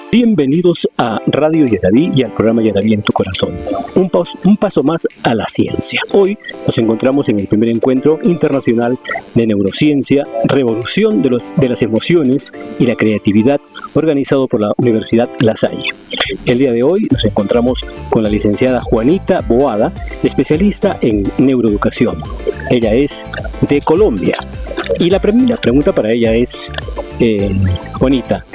Bienvenidos a Radio Yaraví y al programa Yaraví en tu corazón. Un paso más a la ciencia. Hoy nos encontramos en el primer encuentro internacional de neurociencia, revolución de las emociones y la creatividad, organizado por la Universidad La Salle. El día de hoy nos encontramos con la licenciada Juanita Boada, especialista en neuroeducación. Ella es de Colombia. Y la primera pregunta para ella es, Juanita,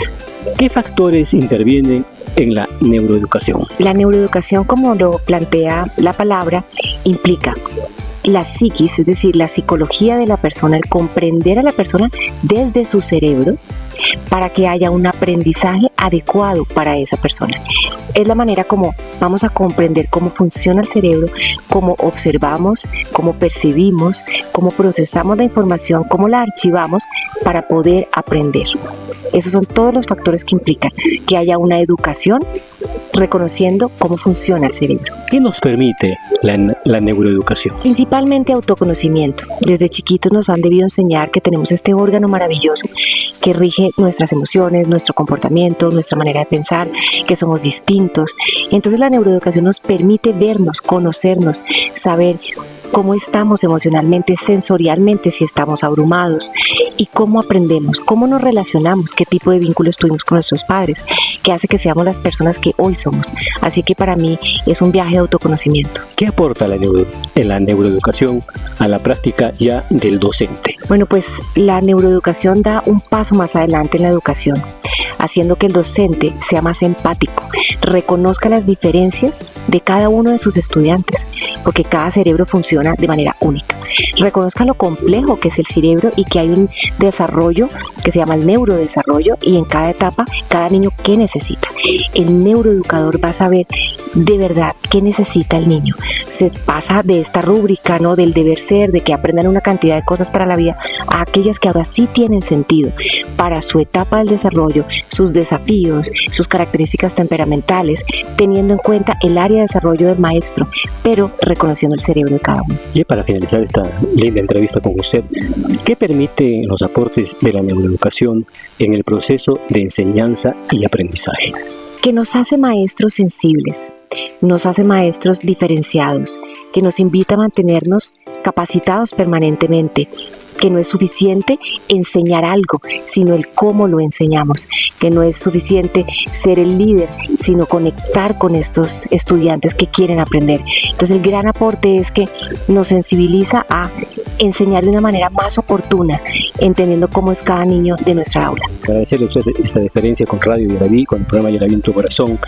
¿qué factores intervienen en la neuroeducación? La neuroeducación, como lo plantea la palabra, implica la psiquis, es decir, la psicología de la persona, el comprender a la persona desde su cerebro para que haya un aprendizaje adecuado para esa persona. Es la manera como vamos a comprender cómo funciona el cerebro, cómo observamos, cómo percibimos, cómo procesamos la información, cómo la archivamos para poder aprender. Esos son todos los factores que implican que haya una educación reconociendo cómo funciona el cerebro. ¿Qué nos permite la neuroeducación? Principalmente autoconocimiento. Desde chiquitos nos han debido enseñar que tenemos este órgano maravilloso que rige nuestras emociones, nuestro comportamiento, nuestra manera de pensar, que somos distintos. Entonces la neuroeducación nos permite vernos, conocernos, saber cómo estamos emocionalmente, sensorialmente, si estamos abrumados, y cómo aprendemos, cómo nos relacionamos, qué tipo de vínculos tuvimos con nuestros padres, que hace que seamos las personas que hoy somos. Así que para mí es un viaje de autoconocimiento. ¿Qué aporta la neuroeducación a la práctica ya del docente? Bueno, pues la neuroeducación da un paso más adelante en la educación, haciendo que el docente sea más empático, reconozca las diferencias de cada uno de sus estudiantes, porque cada cerebro funciona de manera única. Reconozca lo complejo que es el cerebro y que hay un desarrollo que se llama el neurodesarrollo, y en cada etapa, cada niño qué necesita. El neuroeducador va a saber de verdad qué necesita el niño. Se pasa de esta rúbrica, ¿no?, del deber ser, de que aprendan una cantidad de cosas para la vida, a aquellas que ahora sí tienen sentido para su etapa del desarrollo, sus desafíos, sus características temperamentales, teniendo en cuenta el área de desarrollo del maestro, pero reconociendo el cerebro de cada uno. Y para finalizar esta linda entrevista con usted, ¿qué permite los aportes de la neuroeducación en el proceso de enseñanza y aprendizaje? Que nos hace maestros sensibles, nos hace maestros diferenciados, que nos invita a mantenernos capacitados permanentemente, que no es suficiente enseñar algo, sino el cómo lo enseñamos, que no es suficiente ser el líder, sino conectar con estos estudiantes que quieren aprender. Entonces el gran aporte es que nos sensibiliza a enseñar de una manera más oportuna, entendiendo cómo es cada niño de nuestra aula. Agradecerle a usted esta diferencia con Radio Yaraví, con el programa Yaraví en tu corazón.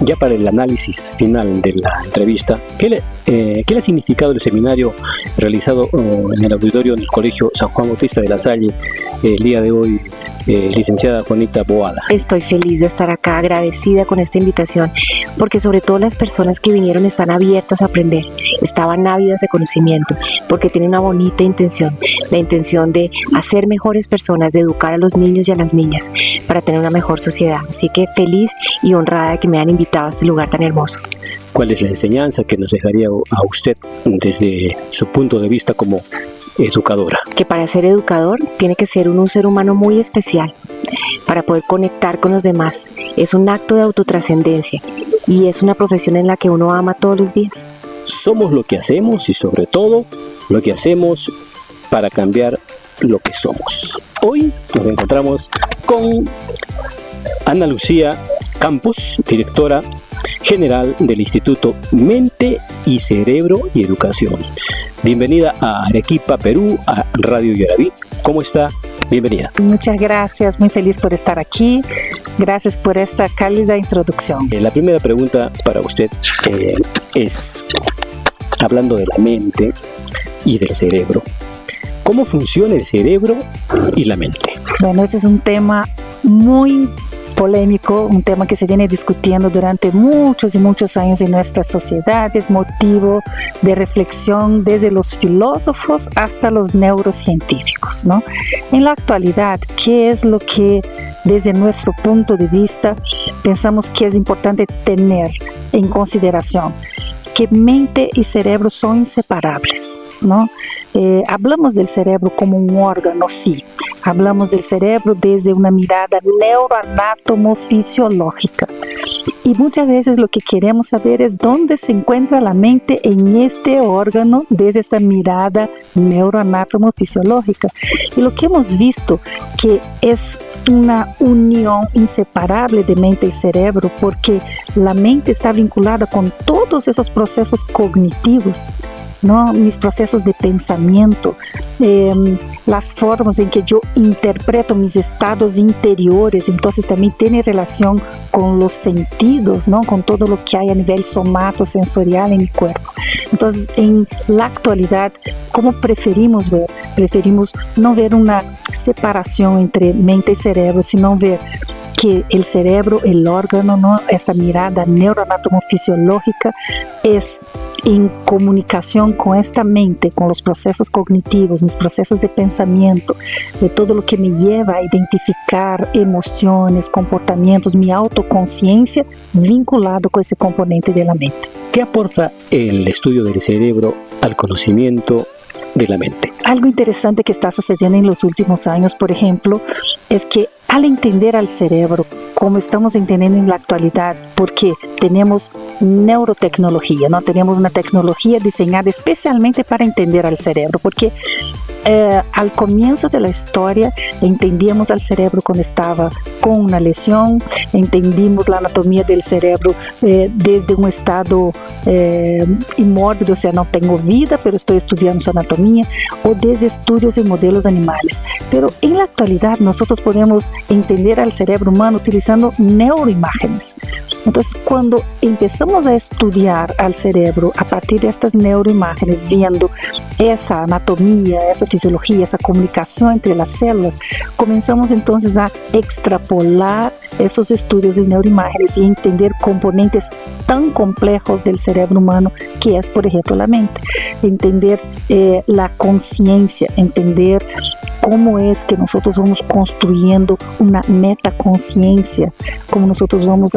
Ya para el análisis final de la entrevista, ¿qué le ha significado el seminario realizado en el auditorio del Colegio San Juan Bautista de La Salle el día de hoy, licenciada Juanita Boada? Estoy feliz de estar acá, agradecida con esta invitación, porque sobre todo las personas que vinieron están abiertas a aprender, estaban ávidas de conocimiento, porque tienen una bonita intención, la intención de hacer mejores personas, de educar a los niños y a las niñas para tener una mejor sociedad. Así que feliz y honrada de que me hayan invitado a este lugar tan hermoso. ¿Cuál es la enseñanza que nos dejaría a usted desde su punto de vista como educadora? Que para ser educador tiene que ser un ser humano muy especial para poder conectar con los demás. Es un acto de autotrascendencia y es una profesión en la que uno ama todos los días. Somos lo que hacemos y sobre todo lo que hacemos para cambiar lo que somos. Hoy nos encontramos con Ana Lucía Campos, directora general del Instituto Mente y Cerebro y Educación. Bienvenida a Arequipa, Perú, a Radio Yaraví. ¿Cómo está? Bienvenida. Muchas gracias, muy feliz por estar aquí. Gracias por esta cálida introducción. La primera pregunta para usted es, hablando de la mente y del cerebro, ¿cómo funciona el cerebro y la mente? Bueno, este es un tema muy polémico, un tema que se viene discutiendo durante muchos y muchos años en nuestra sociedad. Es motivo de reflexión desde los filósofos hasta los neurocientíficos, ¿no? En la actualidad, ¿qué es lo que desde nuestro punto de vista pensamos que es importante tener en consideración? Que mente y cerebro son inseparables. ¿no? Hablamos del cerebro como un órgano, sí. Hablamos del cerebro desde una mirada neuroanatomofisiológica. Y muchas veces lo que queremos saber es dónde se encuentra la mente en este órgano desde esta mirada neuroanatomofisiológica. Y lo que hemos visto que es una unión inseparable de mente y cerebro, porque la mente está vinculada con todos esos procesos cognitivos, ¿no? Mis procesos de pensamiento, las formas en que yo interpreto mis estados interiores, entonces también tiene relación con los sentidos, ¿no? Con todo lo que hay a nivel somatosensorial en mi cuerpo. Entonces, en la actualidad, ¿cómo preferimos ver? Preferimos no ver una separación entre mente y cerebro, sino ver que el cerebro, el órgano, ¿no? Esa mirada neuroanatomofisiológica es en comunicación con esta mente, con los procesos cognitivos, mis procesos de pensamiento, de todo lo que me lleva a identificar emociones, comportamientos, mi autoconciencia vinculado con ese componente de la mente. ¿Qué aporta el estudio del cerebro al conocimiento de la mente? Algo interesante que está sucediendo en los últimos años, por ejemplo, es que al entender al cerebro, como estamos entendiendo en la actualidad, porque tenemos neurotecnología, ¿no? Tenemos una tecnología diseñada especialmente para entender al cerebro, porque al comienzo de la historia entendíamos al cerebro cuando estaba con una lesión, entendimos la anatomía del cerebro desde un estado inmórbido, o sea, no tengo vida, pero estoy estudiando su anatomía, o desde estudios en modelos animales. Pero en la actualidad nosotros podemos entender al cerebro humano utilizando neuroimágenes. Entonces, cuando empezamos a estudiar al cerebro a partir de estas neuroimágenes, viendo esa anatomía, esa fisiología, esa comunicación entre las células, comenzamos entonces a extrapolar esos estudios de neuroimágenes y entender componentes tan complejos del cerebro humano que es, por ejemplo, la mente. Entender la conciencia, entender cómo es que nosotros vamos construyendo una metaconciencia, cómo nosotros vamos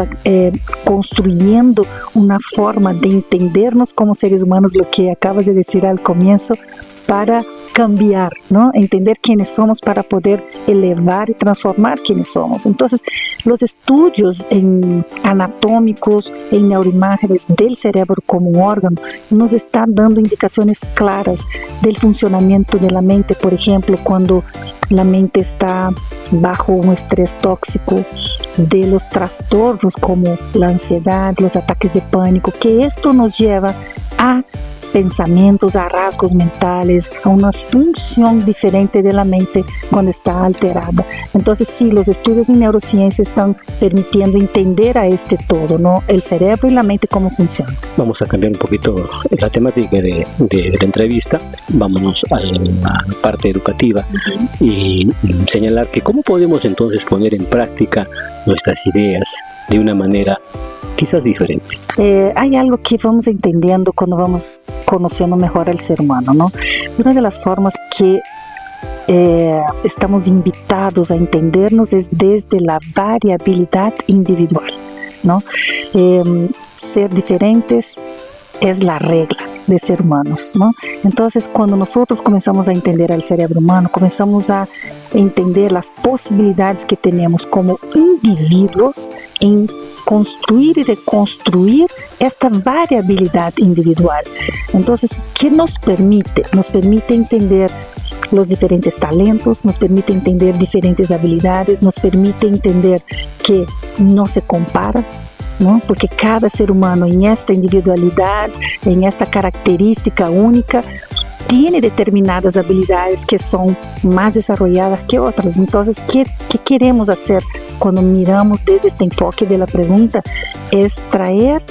construyendo una forma de entendernos como seres humanos, lo que acabas de decir al comienzo, para cambiar, ¿no? Entender quiénes somos para poder elevar y transformar quiénes somos. Entonces, los estudios anatómicos, en neuroimágenes del cerebro como un órgano, nos están dando indicaciones claras del funcionamiento de la mente. Por ejemplo, cuando la mente está bajo un estrés tóxico, de los trastornos como la ansiedad, los ataques de pánico, que esto nos lleva a pensamientos, a rasgos mentales, a una función diferente de la mente cuando está alterada. Entonces, sí, los estudios en neurociencia están permitiendo entender a este todo, ¿no? El cerebro y la mente, cómo funcionan. Vamos a cambiar un poquito la temática de la entrevista. Vámonos a la parte educativa y señalar que cómo podemos entonces poner en práctica nuestras ideas de una manera quizás diferente. Hay algo que vamos entendiendo cuando vamos conociendo mejor al ser humano, ¿no? Una de las formas que estamos invitados a entendernos es desde la variabilidad individual, ¿no? Ser diferentes es la regla de ser humanos, ¿no? Entonces, cuando nosotros comenzamos a entender al cerebro humano, comenzamos a entender las posibilidades que tenemos como individuos en construir y reconstruir esta variabilidad individual. Entonces, ¿qué nos permite? Nos permite entender los diferentes talentos, nos permite entender diferentes habilidades, nos permite entender que no se compara, ¿no? Porque cada ser humano en esta individualidad, en esta característica única, tiene determinadas habilidades que son más desarrolladas que otras. Entonces, ¿qué queremos hacer cuando miramos desde este enfoque de la pregunta? Es traer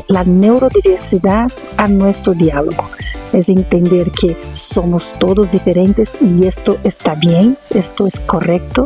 la neurodiversidad a nuestro diálogo. Es entender que somos todos diferentes y esto está bien, esto es correcto,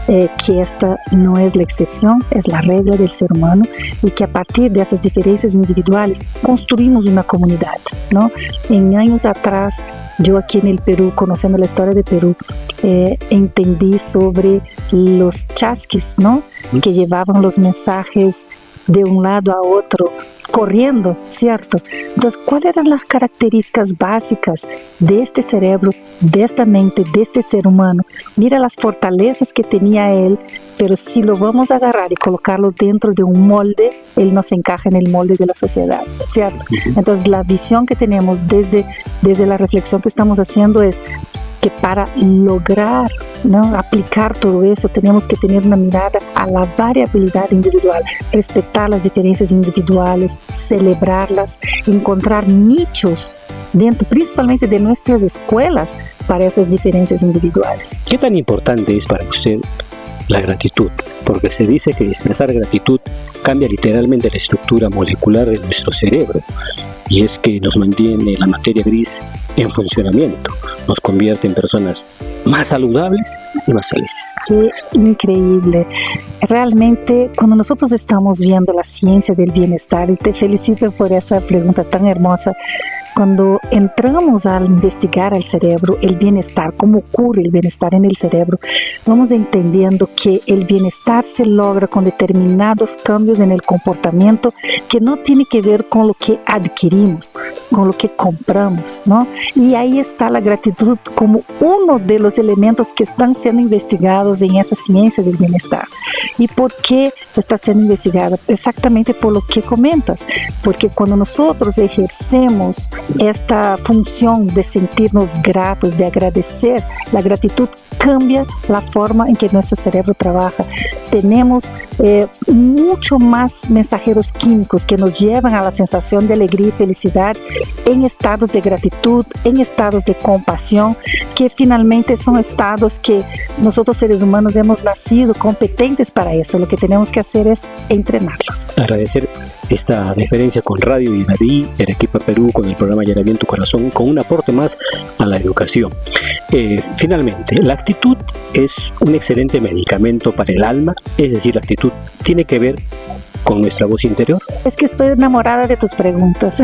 que esta no es la excepción, es la regla del ser humano, y que a partir de esas diferencias individuales construimos una comunidad, ¿no? En años atrás, yo aquí en el Perú, conociendo la historia de Perú, entendí sobre los chasquis, ¿no? Que llevaban los mensajes de un lado a otro corriendo, ¿cierto? Entonces, ¿cuáles eran las características básicas de este cerebro, de esta mente, de este ser humano? Mira las fortalezas que tenía él, pero si lo vamos a agarrar y colocarlo dentro de un molde, él no se encaja en el molde de la sociedad, ¿cierto? Entonces, la visión que tenemos desde la reflexión que estamos haciendo es que para lograr, ¿no?, aplicar todo eso, tenemos que tener una mirada a la variabilidad individual, respetar las diferencias individuales, celebrarlas, encontrar nichos dentro, principalmente de nuestras escuelas, para esas diferencias individuales. ¿Qué tan importante es para usted la gratitud? Porque se dice que expresar gratitud cambia literalmente la estructura molecular de nuestro cerebro, y es que nos mantiene la materia gris en funcionamiento, nos convierte en personas más saludables y más felices. Qué increíble. Realmente, cuando nosotros estamos viendo la ciencia del bienestar, y te felicito por esa pregunta tan hermosa, cuando entramos a investigar el cerebro, el bienestar, cómo ocurre el bienestar en el cerebro, vamos entendiendo que el bienestar se logra con determinados cambios en el comportamiento que no tiene que ver con lo que adquirimos, con lo que compramos, ¿no? Y ahí está la gratitud como uno de los elementos que están siendo investigados en esa ciencia del bienestar. ¿Y por qué está siendo investigada? Exactamente por lo que comentas, porque cuando nosotros ejercemos esta función de sentirnos gratos, de agradecer, la gratitud cambia la forma en que nuestro cerebro trabaja. Tenemos mucho más mensajeros químicos que nos llevan a la sensación de alegría y felicidad en estados de gratitud, en estados de compasión, que finalmente son estados que nosotros seres humanos hemos nacido competentes para eso. Lo que tenemos que hacer es entrenarlos. Agradecer esta diferencia con Radio Yaraví, Arequipa, Perú, con el programa Yaraví en tu corazón, con un aporte más a la educación. Finalmente, la actitud es un excelente medicamento para el alma, es decir, la actitud tiene que ver con nuestra voz interior. Es que estoy enamorada de tus preguntas,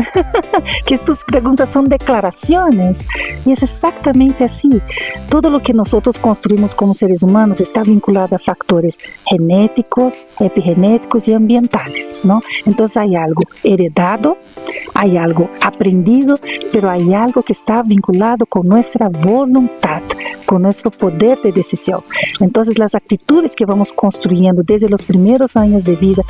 que tus preguntas son declaraciones, y es exactamente así. Todo lo que nosotros construimos como seres humanos está vinculado a factores genéticos, epigenéticos y ambientales, ¿no? Entonces hay algo heredado, hay algo aprendido, pero hay algo que está vinculado con nuestra voluntad, con nuestro poder de decisión. Entonces las actitudes que vamos construyendo desde los primeros años de vida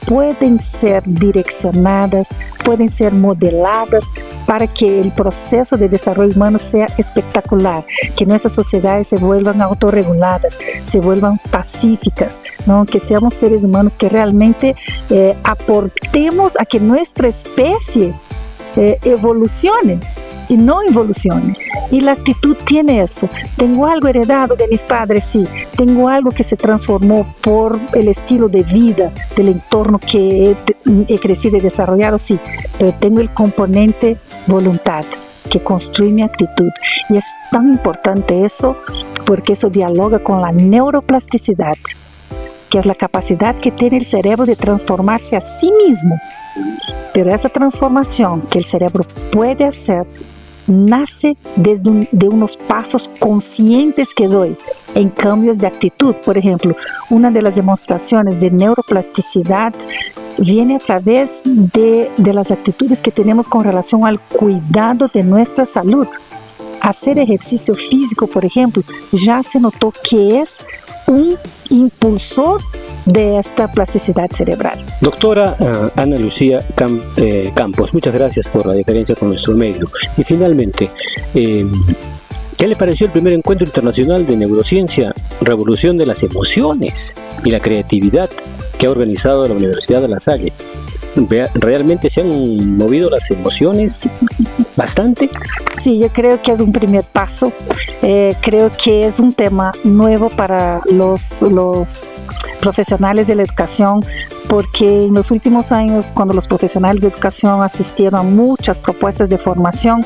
pueden ser direccionadas, pueden ser modeladas para que el proceso de desarrollo humano sea espectacular, que nuestras sociedades se vuelvan autorreguladas, se vuelvan pacíficas, ¿no? Que seamos seres humanos que realmente aportemos a que nuestra especie evolucione y no involucione. Y la actitud tiene eso. Tengo algo heredado de mis padres, sí. Tengo algo que se transformó por el estilo de vida del entorno que he crecido y desarrollado, sí. Pero tengo el componente voluntad que construye mi actitud. Y es tan importante eso porque eso dialoga con la neuroplasticidad, que es la capacidad que tiene el cerebro de transformarse a sí mismo. Pero esa transformación que el cerebro puede hacer nace de unos pasos conscientes que doy en cambios de actitud. Por ejemplo, una de las demostraciones de neuroplasticidad viene a través de las actitudes que tenemos con relación al cuidado de nuestra salud. Hacer ejercicio físico, por ejemplo, ya se notó que es un impulsor de esta plasticidad cerebral. Doctora Ana Lucía Campos, muchas gracias por la diferencia con nuestro medio. Y finalmente, ¿qué le pareció el primer encuentro internacional de neurociencia, revolución de las emociones y la creatividad que ha organizado la Universidad de La Salle? ¿Realmente se han movido las emociones bastante? Sí, yo creo que es un primer paso. Creo que es un tema nuevo para los profesionales de la educación, porque en los últimos años, cuando los profesionales de educación asistieron a muchas propuestas de formación,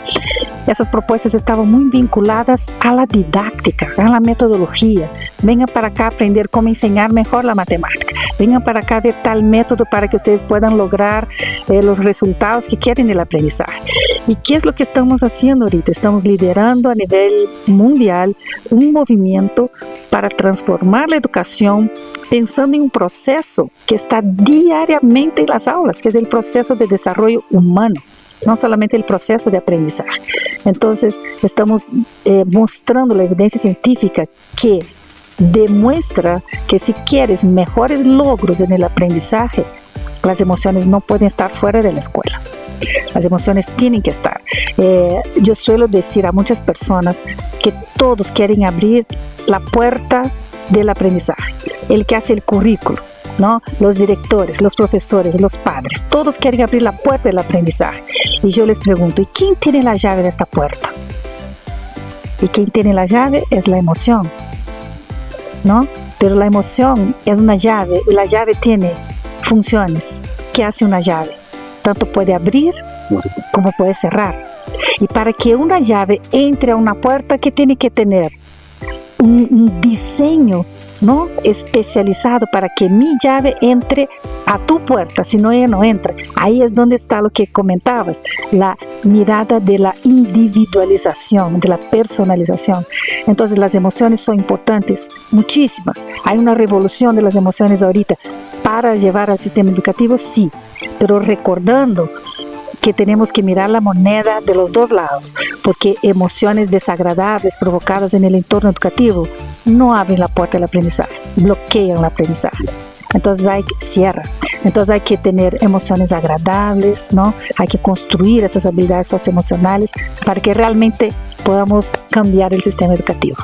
Essas propostas estavam muito vinculadas à la didáctica, à la metodologia. Venham para cá aprender como ensinar melhor a matemática. Venham para cá ver tal método para que vocês puedan lograr os resultados que querem no aprendizagem. E que é o que estamos fazendo ahorita? Estamos liderando a nível mundial um movimento para transformar a educação, pensando em um processo que está diariamente nas aulas, que é o processo de desenvolvimento humano, não somente o processo de aprendizagem. Então, estamos mostrando a evidência científica que demuestra que se queres mejores logros en el aprendizaje, las emociones no pueden estar fuera de la escuela. Las emociones tienen que estar. Yo suelo decir a muchas personas que todos quieren abrir la puerta del aprendizaje. El que hace el currículo, ¿no? Los directores, los profesores, los padres, todos quieren abrir la puerta del aprendizaje. Y yo les pregunto, ¿y quién tiene la llave de esta puerta? Y quien tiene la llave es la emoción, ¿no? Pero la emoción es una llave y la llave tiene funciones. ¿Qué hace una llave? Tanto puede abrir como puede cerrar. Y para que una llave entre a una puerta, ¿qué tiene que tener? Un diseño, ¿no? Especializado para que mi llave entre a tu puerta, si no ella no entra. Ahí es donde está lo que comentabas, la mirada de la individualización, de la personalización. Entonces las emociones son importantes, muchísimas. Hay una revolución de las emociones ahorita para llevar al sistema educativo, sí, pero recordando que tenemos que mirar la moneda de los dos lados, porque emociones desagradables provocadas en el entorno educativo no abren la puerta del aprendizaje, bloquean el aprendizaje. Entonces hay que tener emociones agradables, ¿no? Hay que construir esas habilidades socioemocionales para que realmente podamos cambiar el sistema educativo.